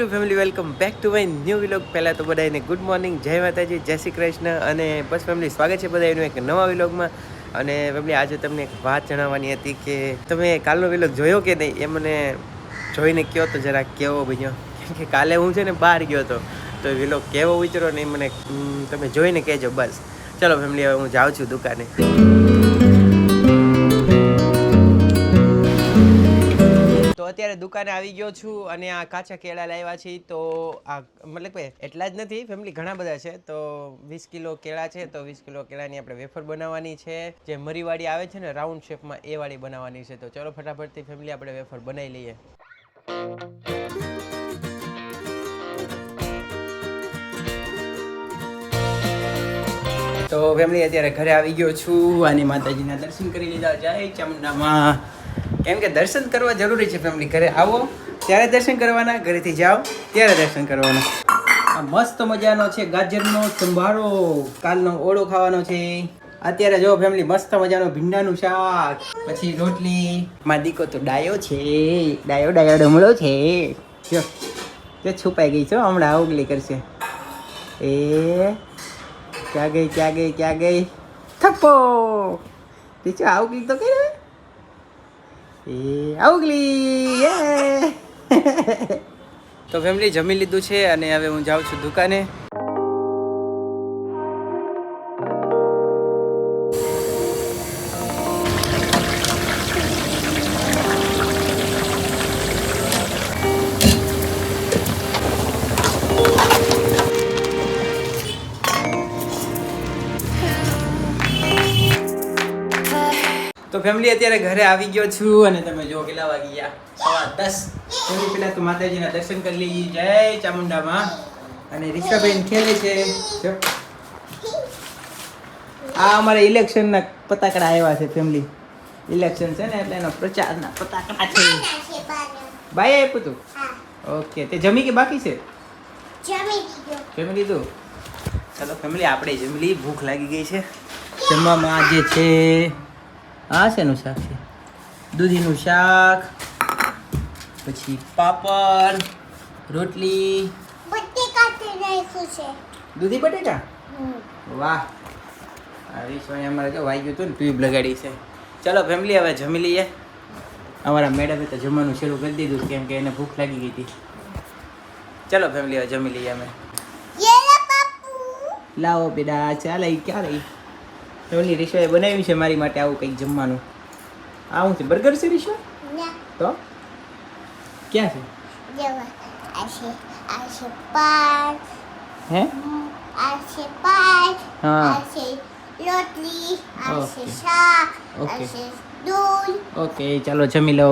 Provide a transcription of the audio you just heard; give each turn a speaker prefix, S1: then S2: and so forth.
S1: Two family, welcome back to my new vlog. પહેલાં તો બધાને ગુડ મોર્નિંગ, જય માતાજી, જય શ્રી કૃષ્ણ. અને બસ ફેમિલી, સ્વાગત છે બધાનું એક નવા વ્લોગમાં. અને ફેમિલી, આજે તમને એક વાત જણાવવાની હતી કે તમે કાલનો વ્લોગ જોયો કે નહીં, એ મને જોઈને કહો તો જરા કેવો બન્યો. કેમ કે કાલે હું છે ને બહાર ગયો હતો, તો વ્લોગ કેવો ઉતર્યો ને એ મને તમે જોઈને કહેજો. બસ ચલો ફેમિલી, હવે હું જાઉં છું દુકાને. તો અત્યારે દુકાને આવી ગયો છું અને આ કાચા કેળા લાવ્યા છે. તો આ મતલબ કે એટલા જ નથી ફેમિલી, ઘણા બધા છે. તો 20 કિલો કેળા છે, તો 20 કિલો કેળાની આપણે વેફર બનાવવાની છે. જે મરીવાળી આવે છે ને રાઉન્ડ શેપમાં, એ વાળી બનાવવાની છે. તો ચલો ફટાફટથી ફેમિલી આપણે વેફર બનાવી લઈએ. તો ફેમિલી, અત્યારે ઘરે આવી ગયો છું અને માતાજીના દર્શન કરી લીધા. જય ચામુંડામાં. કેમ કે દર્શન કરવા જરૂરી છે ફેમિલી. ઘરે આવો ત્યારે દર્શન કરવાના, ઘરેથી જાઓ ત્યારે દર્શન કરવાના. આ મસ્ત મજાનો છે ગાજરનો સંભારો, કાલનો ઓળો ખાવાનો છે. અત્યારે જો ફેમિલી, મસ્ત મજાનો ભીંડાનું શાક, પછી રોટલી. માં દીકો તો ડાયો છે, ડાયો ડાયો ડમળો છે. જો તે છુપાઈ ગઈ છો, હમણાં આવગલી કરશે. એ ક્યાં ગઈ ક્યાં ગઈ ક્યાં ગઈ? થપ્પો ટીચર આવગલી તો કે એ આવગલી. તો ફેમિલી, જમી લીધું છે અને હવે હું જાઉં છું દુકાને. તો ફેમિલી, અત્યારે ઘરે આવી ગયો છું અને તમે જો કેટલા વાગી ગયા, 10:15. થોડી પહેલા તો માતાજીના દર્શન કરી લઈએ. જય ચામુંડામાં. અને રીક્ષાબેન ખેલે છે. જો આ અમારે ઇલેક્શનના પતાકડા આવ્યા છે ફેમિલી. ઇલેક્શન છે ને એટલે એનો પ્રચારના પતાકડા છે. ભાઈ આપ્યું તું? ઓકે. તે જમી કે બાકી છે? જમી લીધું. ચાલો ફેમિલી, આપણે જમી લઈએ. ભૂખ લાગી ગઈ છે. જમવામાં આજે છે, આ શેનું શાક છે? દૂધીનું શાક, પછી પાપડ, રોટલી, દૂધી બટેટા. વાહ, આ રીસવાણી અમારે જો વાઈ ગયું હતું ને, ટ્યુબ લગાડી છે. ચાલો ફેમિલી, હવે જમી લઈએ. અમારા મેડમે તો જમવાનું શરૂ કરી દીધું, કેમ કે એને ભૂખ લાગી ગઈ હતી. ચાલો ફેમિલી, હવે જમી લઈએ અમે. લાવો બેટા, ચાલ. ક્યાં રહી ફેમિલી? રીશવાએ બનાવ્યું છે મારી માટે આવું કંઈક જમવાનું. આ શું છે? બર્ગર છે રીશવા? તો ક્યાં છે? હે? હા. ઓકે, ચાલો જમી લો.